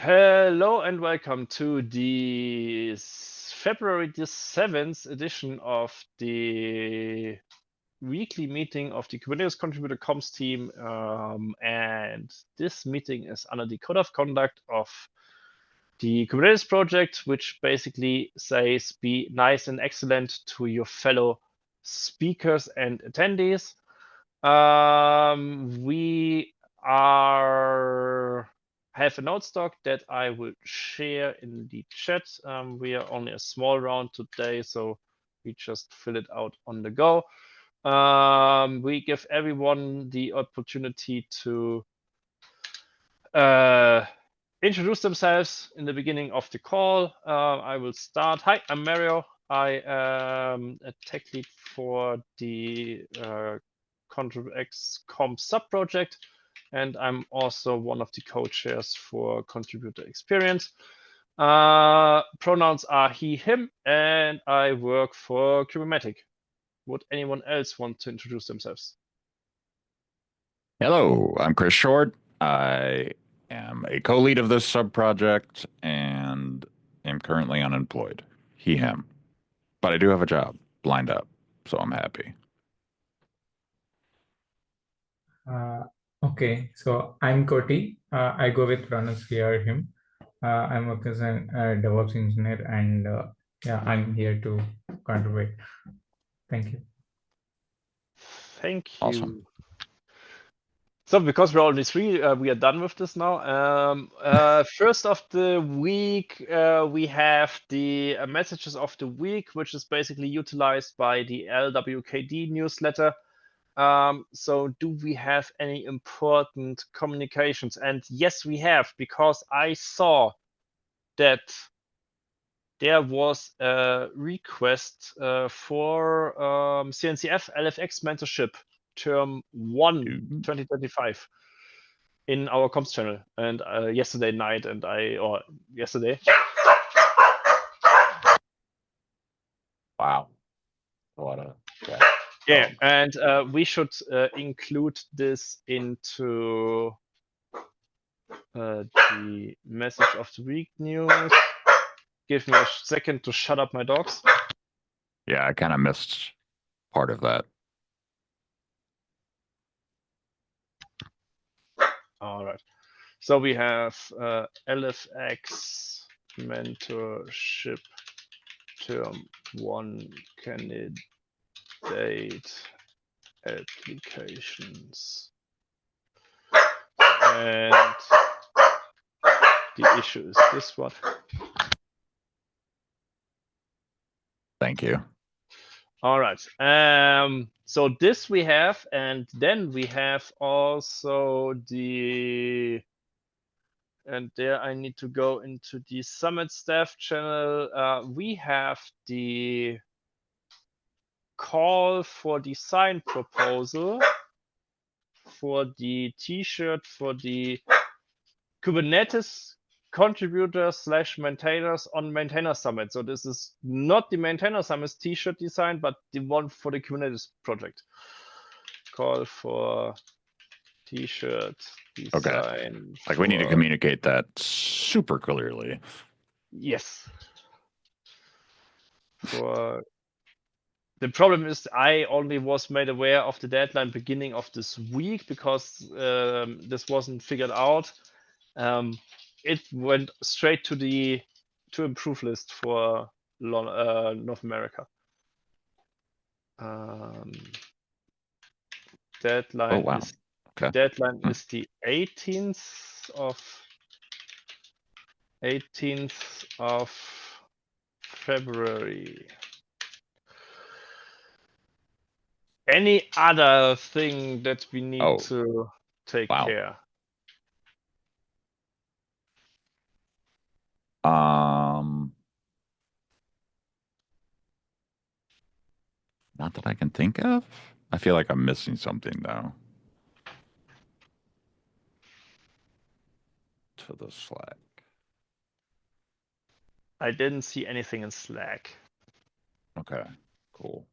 Hello and welcome to the February the 7th edition of the weekly meeting of the Kubernetes Contributor Comms team. And this meeting is under the Code of Conduct of the Kubernetes project, which basically says be nice and excellent to your fellow speakers and attendees. We have a note stock that I will share in the chat. We are only a small round today, so we just fill it out on the go. We give everyone the opportunity to introduce themselves in the beginning of the call. I will start. Hi, I'm Mario. I am a tech lead for the ContribEx comms sub-project, and I'm also one of the co-chairs for Contributor Experience. Pronouns are he, him, and I work for Kubernetes. Would anyone else want to introduce themselves? Hello, I'm Chris Short. I am a co-lead of this sub-project and am currently unemployed. He, him. But I do have a job lined up, so I'm happy. Okay, so I'm Koti. I go with pronouns he or him. I'm working as a DevOps engineer, and yeah, I'm here to contribute. Thank you. Thank you. Awesome. So because we're only three, we are done with this now. First of the week, we have the messages of the week, which is basically utilized by the LWKD newsletter. So do we have any important communications? And yes, we have, because I saw that there was a request for CNCF LFX mentorship term 1 2025 in our comms channel, and yesterday night, or yesterday. Wow. A lot of yeah, and we should include this into the message of the week news. Give me a second to shut up my dogs. Yeah, I kind of missed part of that. All right. So we have LFX mentorship term 1 candidate applications. And the issue is this one. Thank you. All right. So this we have, and then we have also the, and there I need to go into the Summit staff channel. We have the call for design proposal for the t-shirt for the Kubernetes contributors / maintainers on Maintainer Summit. So this is not the Maintainer Summit t-shirt design, but the one for the Kubernetes project. Call for t-shirt design. Okay. Like we need to communicate that super clearly. Yes. For the problem is I only was made aware of the deadline beginning of this week because this wasn't figured out. It went straight to the improve list for North America. Deadline is deadline is the 18th of February. Any other thing that we need to take care? Not that I can think of. I feel like I'm missing something though. To the Slack. I didn't see anything in Slack. Okay, cool.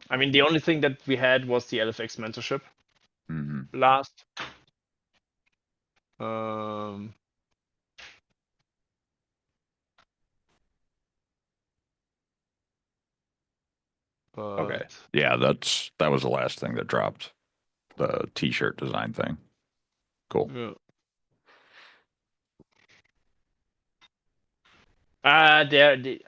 I mean, the only thing that we had was the LFX mentorship last. Okay. But Yeah, that was the last thing that dropped. The t-shirt design thing. Cool. yeah. The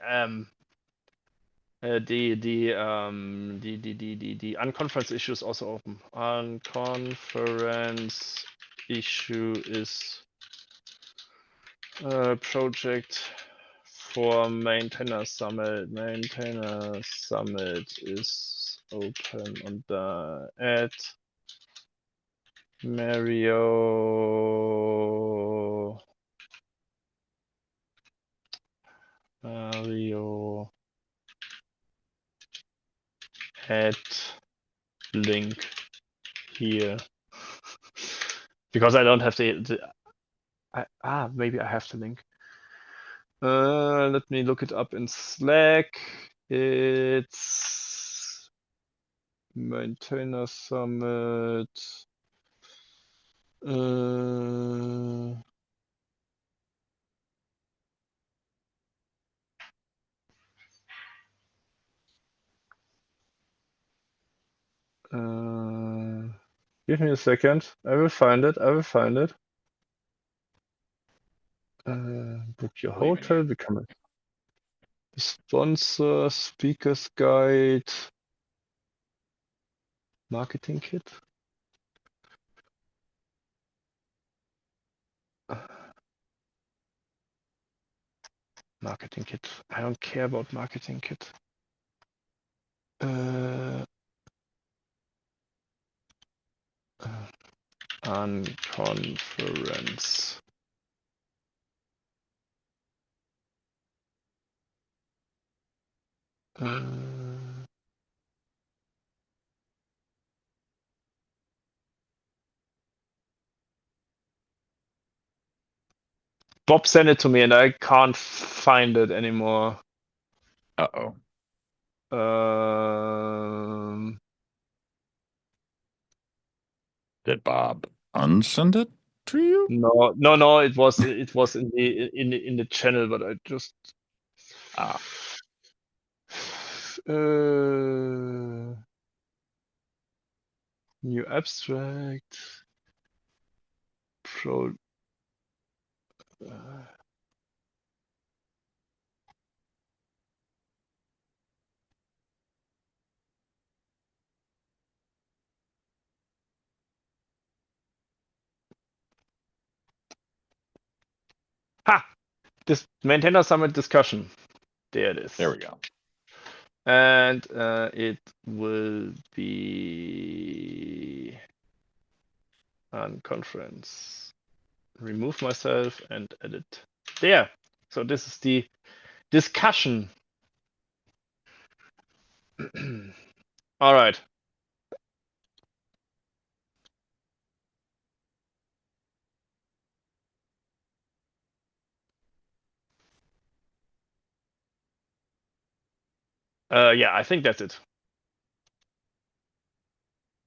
unconference issue is also open. Unconference issue is project for maintainer summit. Maintainer summit is open on the at Mario at link here because I don't have maybe I have the link. Let me look it up in Slack. It's maintainer summit. Give me a second. I will find it. Book your Believe in hotel, you. become a sponsor, speaker's guide, marketing kit. Marketing kit. I don't care about marketing kit. Unconference. Bob sent it to me and I can't find it anymore. Uh-oh. Did Bob unsend it to you? No. It was in the channel, but I just. New abstract. Pro. This maintainer summit discussion. There it is. There we go. And it will be on conference. Remove myself and edit. There. So this is the discussion. All right. Yeah, I think that's it.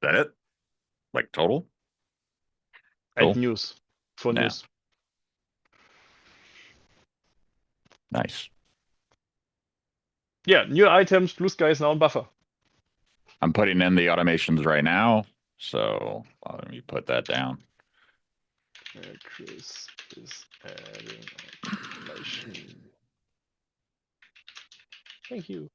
That it? Like total? And Cool. news. For Yeah. news. Nice. Yeah, new items, blue sky is now on buffer. I'm putting in the automations right now, so let me put that down. Chris is adding automation. Thank you.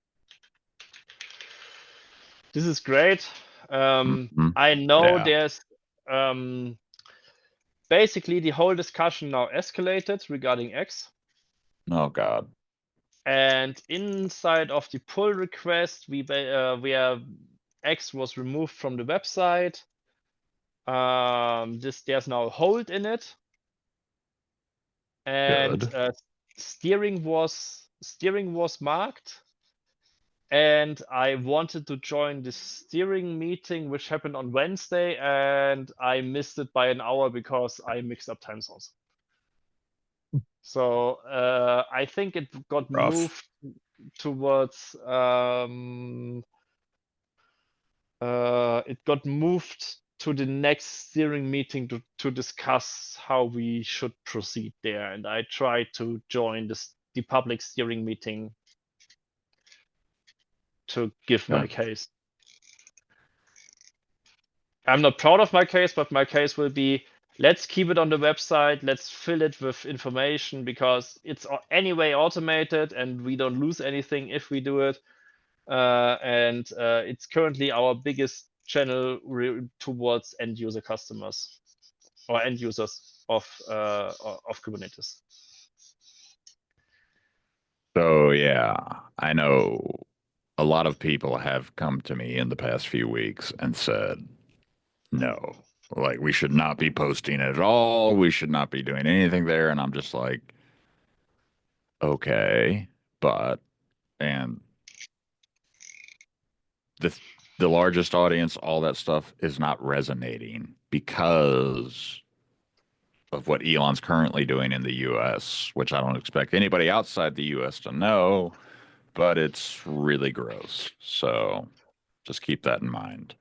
This is great. I know there's basically the whole discussion now escalated regarding X. Oh God. And inside of the pull request, where X was removed from the website, there's now a hold in it, and steering was marked. And I wanted to join the steering meeting, which happened on Wednesday, and I missed it by an hour because I mixed up time zones. So I think it got moved towards to the next steering meeting to discuss how we should proceed there. And I tried to join the public steering meeting to give my case. I'm not proud of my case, but my case will be, let's keep it on the website. Let's fill it with information because it's anyway automated and we don't lose anything if we do it. And it's currently our biggest channel towards end user customers or end users of Kubernetes. So yeah, I know a lot of people have come to me in the past few weeks and said, no, like we should not be posting at all. We should not be doing anything there. And I'm just like, okay, and the largest audience, all that stuff is not resonating because of what Elon's currently doing in the US, which I don't expect anybody outside the US to know, but it's really gross. So just keep that in mind.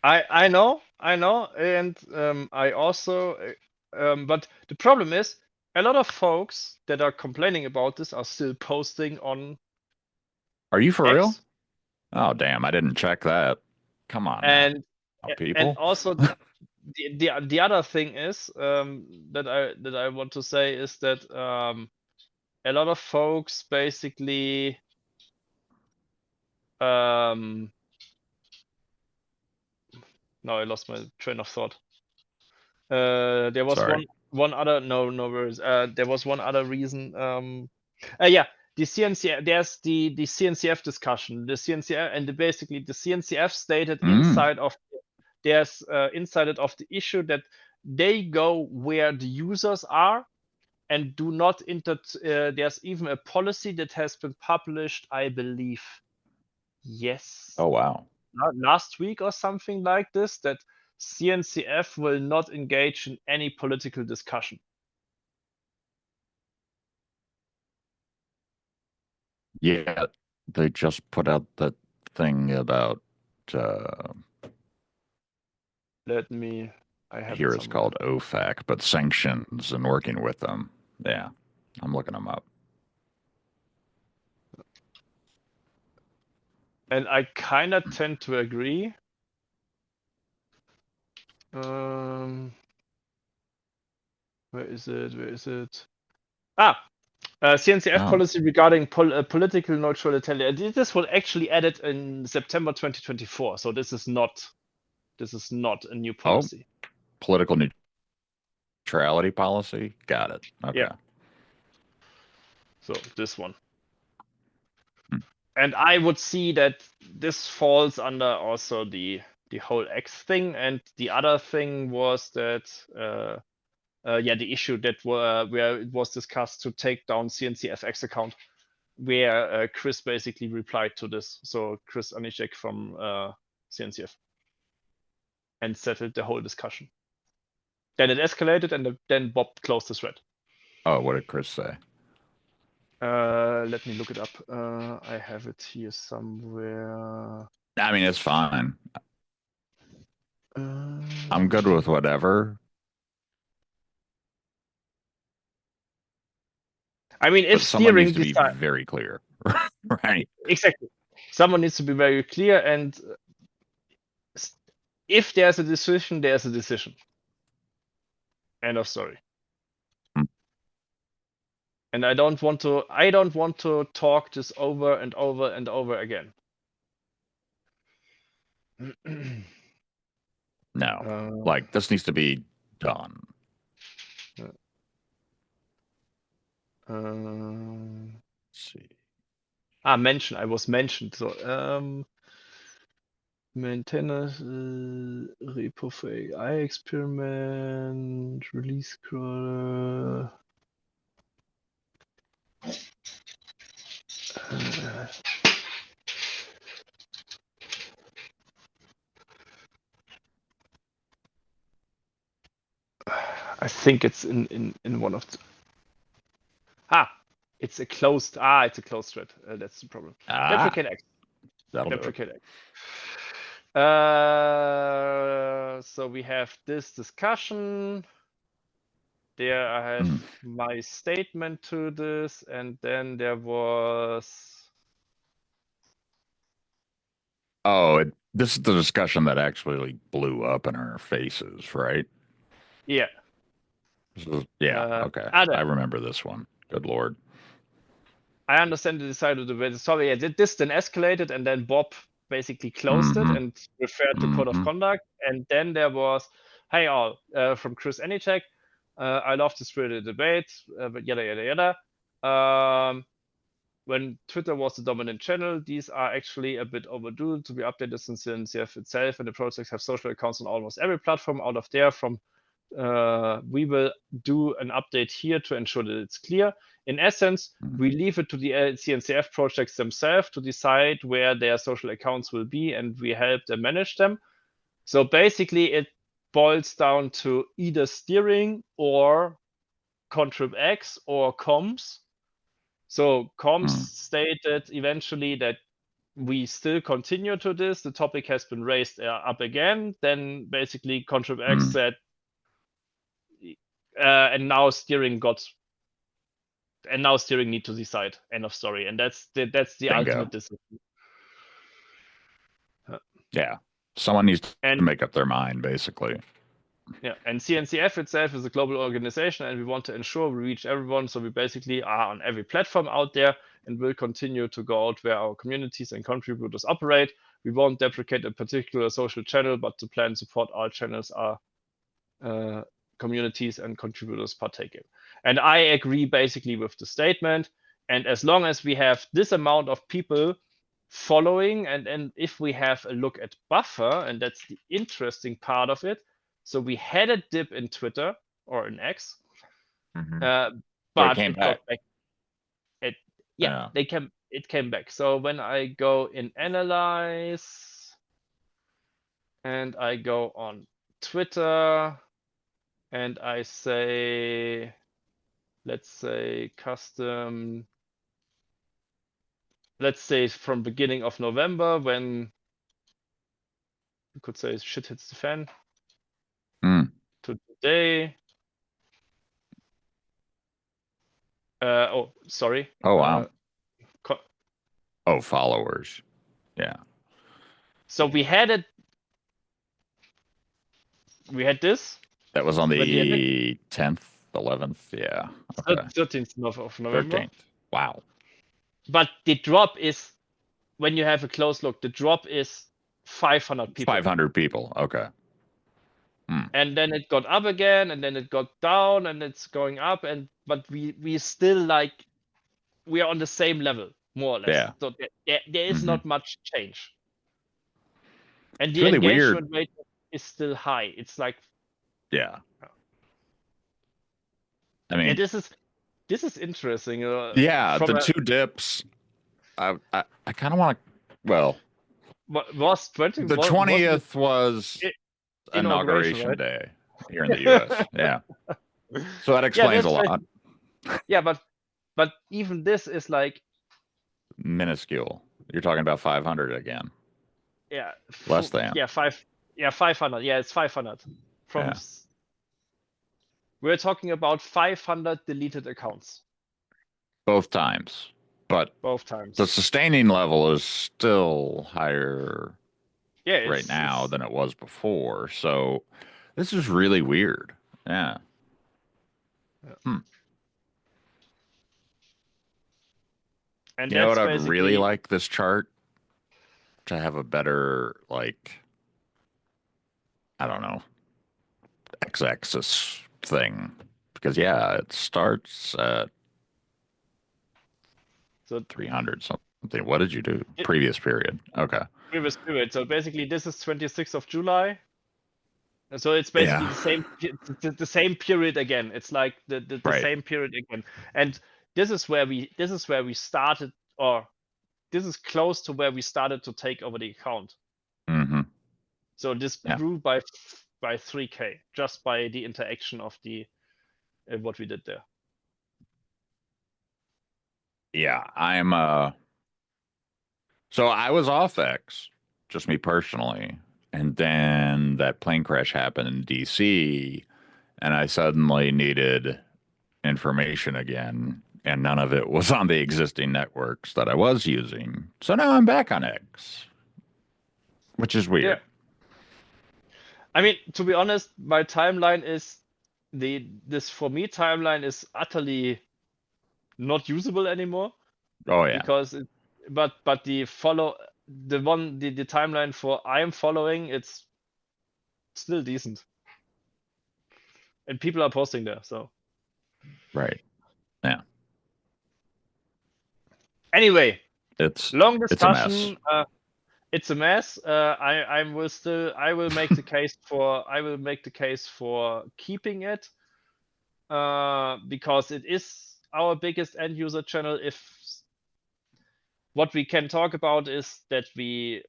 I know, and I also, but the problem is a lot of folks that are complaining about this are still posting on. Are you for X. real? Oh damn, I didn't check that. Come on, and now, people. and also the other thing is that I want to say is that a lot of folks basically no, I lost my train of thought. There was Sorry. one other no worries. There was one other reason. Yeah, the CNCF. There's the CNCF discussion. The CNCF and basically the CNCF stated inside of the issue that they go where the users are and do not there's even a policy that has been published, I believe, Oh wow. last week or something like this, that CNCF will not engage in any political discussion. Yeah, they just put out that thing about I have here it it's somewhere. called OFAC, but sanctions and working with them. Yeah, I'm looking them up. And I kind of tend to agree. Where is it? CNCF policy regarding political neutrality. This was actually added in September 2024, so this is not a new policy. Oh, political neutrality policy. Got it. Okay. Yeah. So this one. And I would see that this falls under also the whole X thing. And the other thing was that the issue that where it was discussed to take down CNCFX account, where Chris basically replied to this. So Chris Aniszek from CNCF, and settled the whole discussion. Then it escalated, and then Bob closed the thread. Oh, what did Chris say? Let me look it up. I have it here somewhere. I mean, it's fine. I'm good with whatever. I mean, if someone steering needs to be very clear, right? Exactly. Someone needs to be very clear, and if there's a decision, there's a decision. End of story. And I don't want to talk this over and over and over again. No, like this needs to be done. Let's see. I was mentioned. So maintenance repo for AI experiment, release crawler. I think it's in one of the. It's a closed thread. That's the problem. Deprecate X. Deprecate X. So we have this discussion. There I have my statement to this, and then there was Oh, this is the discussion that actually blew up in our faces, right? Yeah. Yeah, okay. Ada, I remember this one. Good Lord. I understand they decided to wait. Sorry, this then escalated, and then Bob basically closed it and referred to code of conduct. And then there was, hey all, from Chris Anycheck, I love the spirited debate, but yada yada yada. When Twitter was the dominant channel, these are actually a bit overdue to be updated since the CNCF itself and the projects have social accounts on almost every platform out of there. We will do an update here to ensure that it's clear. In essence, we leave it to the CNCF projects themselves to decide where their social accounts will be, and we help them manage them. So basically, it boils down to either steering or ContribEx or comms. So comms stated eventually that we still continue to this. The topic has been raised up again. Then basically ContribEx said, and now steering need to decide. End of story. And that's the Bingo. ultimate decision. Yeah. Someone needs to make up their mind, basically. Yeah, and CNCF itself is a global organization, and we want to ensure we reach everyone. So we basically are on every platform out there and will continue to go out where our communities and contributors operate. We won't deprecate a particular social channel, but to plan and support all channels are communities and contributors partake in. And I agree basically with the statement. And as long as we have this amount of people following, and if we have a look at buffer, and that's the interesting part of it. So we had a dip in Twitter or in X, but it got back. It came back. So when I go in analyze and I go on Twitter and I say, let's say custom, let's say from beginning of November, when you could say shit hits the fan, to today. Oh, sorry. Oh, wow. Followers. Yeah. So we had it. We had this. That was on the 10th, 11th. Yeah. Okay. 13th of November. 13th. Wow. But the drop is, when you have a close look, the drop is 500 people. 500 people. Okay. And then it got up again, and then it got down, and it's going up, but we still we are on the same level, more or less. Yeah. So there is not much change. And it's the really engagement weird. rate is still high. It's like, yeah. I mean, this is interesting. Yeah, the two dips. I kind of want to. Well, was 20? The 20th was inauguration day here in the U.S. Yeah, so that explains a lot. Yeah, but even this is like minuscule. You're talking about 500 again. Yeah, less than. Yeah, 500. Yeah, it's 500 from. Yeah. We're talking about 500 deleted accounts. Both times, but both times. The sustaining level is still higher right now than it was before. So this is really weird. Yeah. And you know what I'd really like this chart to have a better, like, I don't know, x-axis thing, because it starts at 300 something. What did you do? Previous period. Okay. Previous period. So basically, this is 26th of July. So it's basically the same period again. It's like the same period again. And this is where we started, or this is close to where we started to take over the account. So this grew by 3K just by the interaction of the what we did there. Yeah, I'm so I was off X, just me personally, and then that plane crash happened in DC, and I suddenly needed information again, and none of it was on the existing networks that I was using. So now I'm back on X. which is weird. Yeah. I mean, to be honest, my timeline is this for me timeline is utterly not usable anymore Oh yeah. because but the timeline for I'm following, it's still decent. And people are posting there, so. Right. Yeah. Anyway, It's long it's a mess. discussion. It's a mess. I will make the case for keeping it because it is our biggest end user channel. If what we can talk about is that we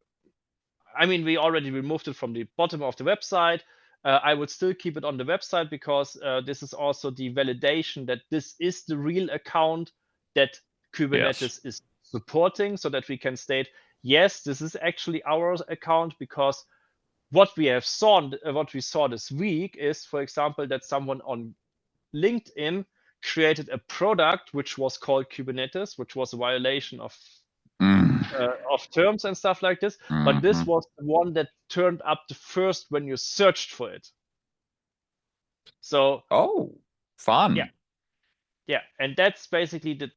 already removed it from the bottom of the website. I would still keep it on the website because this is also the validation that this is the real account that Kubernetes is supporting, so that we can state, yes, this is actually our account, because what we saw this week is, for example, that someone on LinkedIn created a product which was called Kubernetes, which was a violation of terms and stuff like this. But this was the one that turned up the first when you searched for it. So fun. Yeah, and that's basically the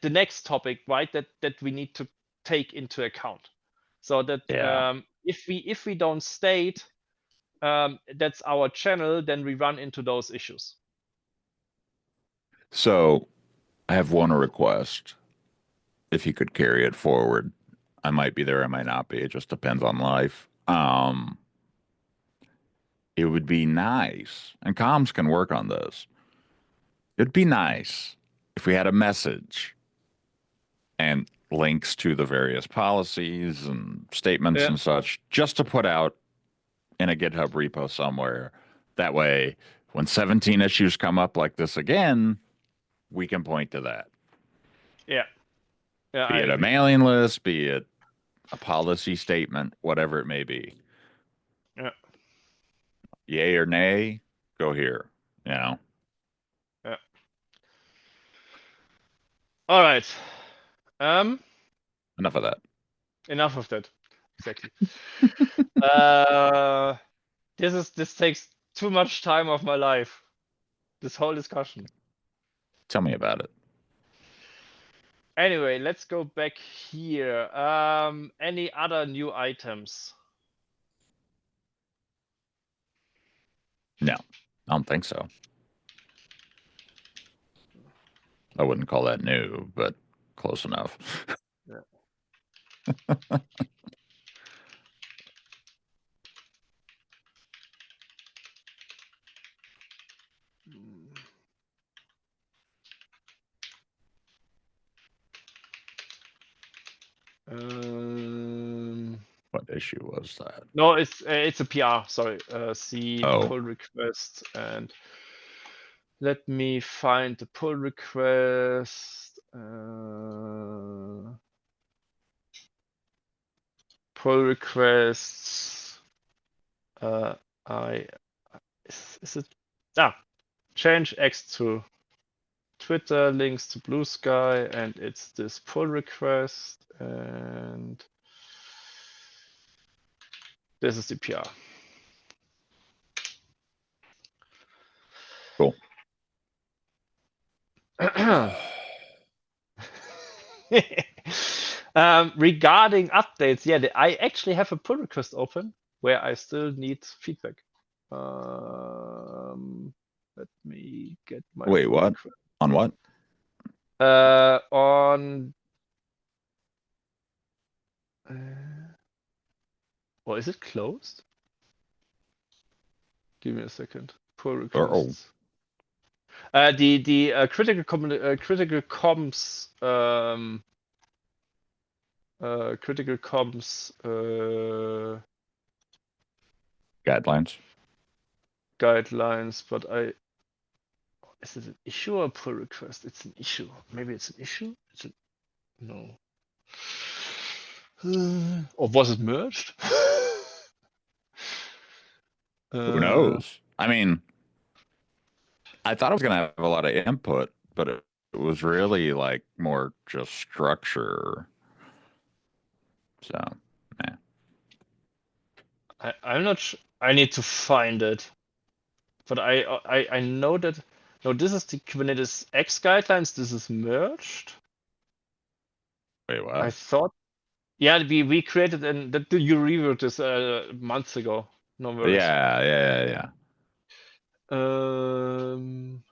next topic, right? That we need to take into account. So that if we don't state that's our channel, then we run into those issues. So I have one request. If you could carry it forward, I might be there, I might not be. It just depends on life. It would be nice, and comms can work on this. It'd be nice if we had a message and links to the various policies and statements and such, just to put out in a GitHub repo somewhere. That way, when 17 issues come up like this again, we can point to that. Yeah. Be it a mailing list, be it a policy statement, whatever it may be. Yeah. Yay or nay, go here. Yeah. All right. Enough of that. Enough of that. Exactly. This takes too much time of my life. This whole discussion. Tell me about it. Anyway, let's go back here. Any other new items? No, I don't think so. I wouldn't call that new, but close enough. What issue was that? No, it's a PR. Sorry, see pull request, and let me find the pull request. Pull requests. Is it change X to Twitter, links to Blue Sky, and it's this pull request, and this is the PR. Cool. Regarding updates, I actually have a pull request open where I still need feedback. Let me get my. Wait, what? On what? On. Or is it closed? Give me a second. Pull requests. The critical comms guidelines, but is it an issue or a pull request? It's an issue. Maybe it's an issue. No. Or was it merged? Who knows? I mean, I thought I was going to have a lot of input, but it was really like more just structure. So, I'm not. I need to find it, but I know that. No, this is the Kubernetes X guidelines. This is merged. Wait, what? I thought. Yeah, we created and that you reviewed this months ago. No worries. Yeah. Um.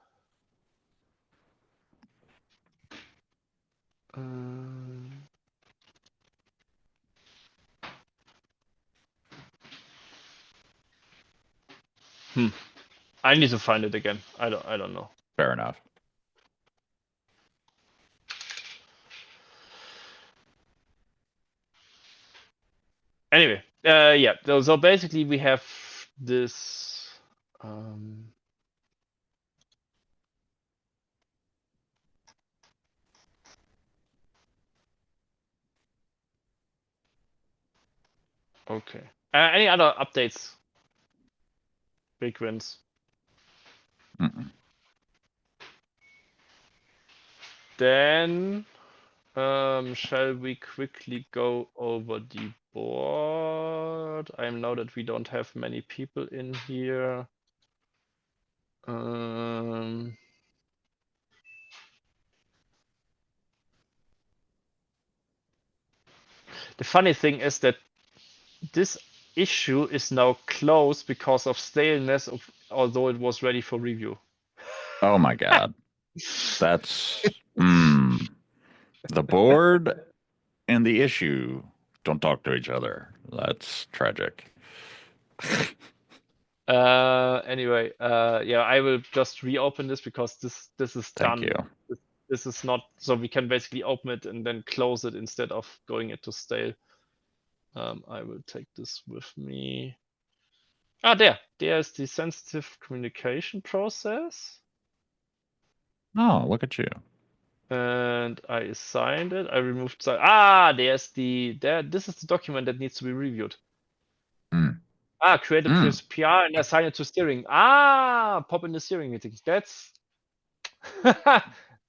I need to find it again. I don't know. Fair enough. Anyway, yeah. So basically, we have this. Okay. Any other updates? Big wins. Then, shall we quickly go over the board? I know that we don't have many people in here. The funny thing is that this issue is now closed because of staleness, although it was ready for review. Oh my god. That's the board and the issue don't talk to each other. That's tragic. Anyway, yeah, I will just reopen this because this is Thank done. you. This is not, so we can basically open it and then close it instead of going it to stale. I will take this with me. There's the sensitive communication process. Oh, look at you. And I assigned it. I removed. There's this is the document that needs to be reviewed. Create a PR and assign it to steering. Pop in the steering meetings. That's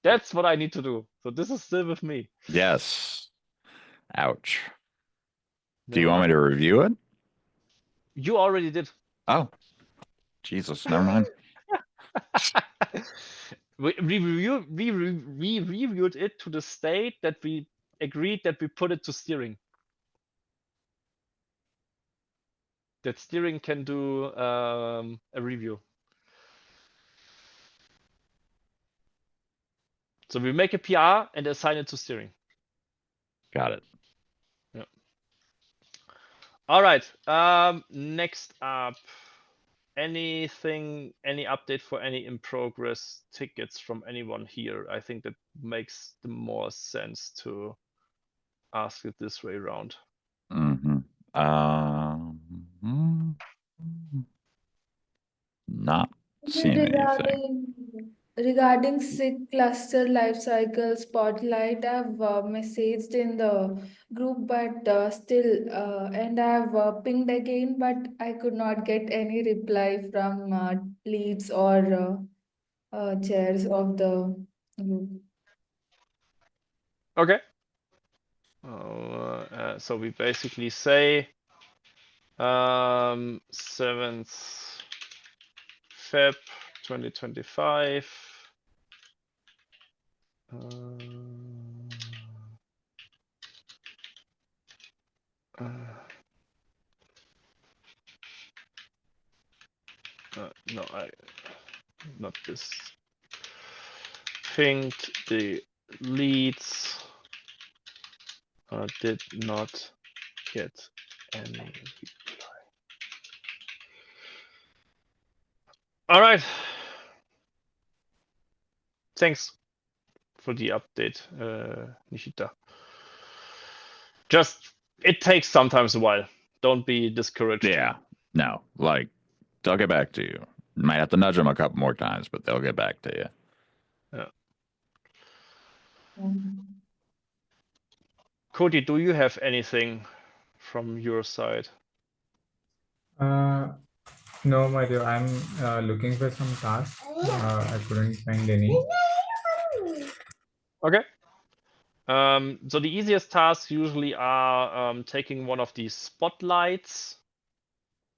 that's what I need to do. So this is still with me. Yes. Ouch. No. Do you want me to review it? You already did. Oh, Jesus, never mind. we reviewed it to the state that we agreed that we put it to steering. That steering can do a review. So we make a PR and assign it to steering. Got it. Yeah. All right. Next up, any update for any in progress tickets from anyone here? I think that makes the more sense to ask it this way around. Not seeing anything. Regarding SIG cluster lifecycle spotlight, I've messaged in the group, but still, and I've pinged again, but I could not get any reply from leads or chairs of the group. Okay. So we basically say 7th Feb 2025. No, not this. Think the leads did not get any reply. All right. Thanks for the update, Nishita. Just, it takes sometimes a while. Don't be discouraged. Yeah. No, like, they'll get back to you. Might have to nudge them a couple more times, but they'll get back to you. Yeah. Cody, do you have anything from your side? No, my dear. I'm looking for some tasks. I couldn't find any. Okay. So the easiest tasks usually are taking one of these spotlights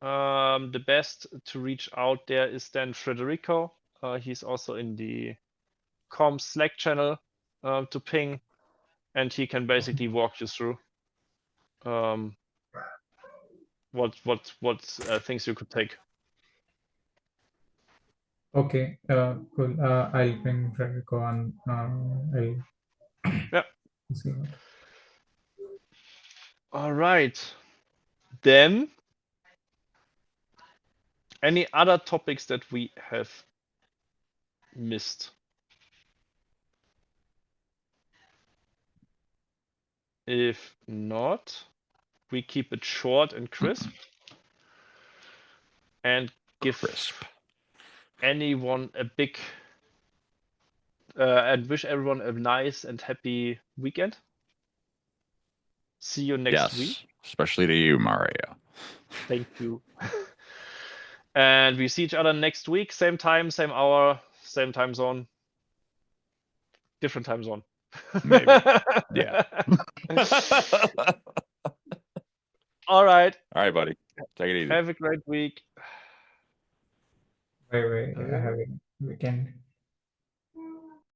The best to reach out there is then Federico. He's also in the comms Slack channel to ping, and he can basically walk you through what things you could take. Okay, cool. I'll bring Frederico on. I'll see what. All right. Then, any other topics that we have missed? If not, we keep it short and crisp and give anyone a big and wish everyone a nice and happy weekend. See you next week. Especially to you, Mario. Thank you. And we see each other next week, same time, same hour, same time zone. Different time zone. Maybe. Yeah. All right. All right, buddy. Take it easy. Have a great week. Bye bye. Have a weekend.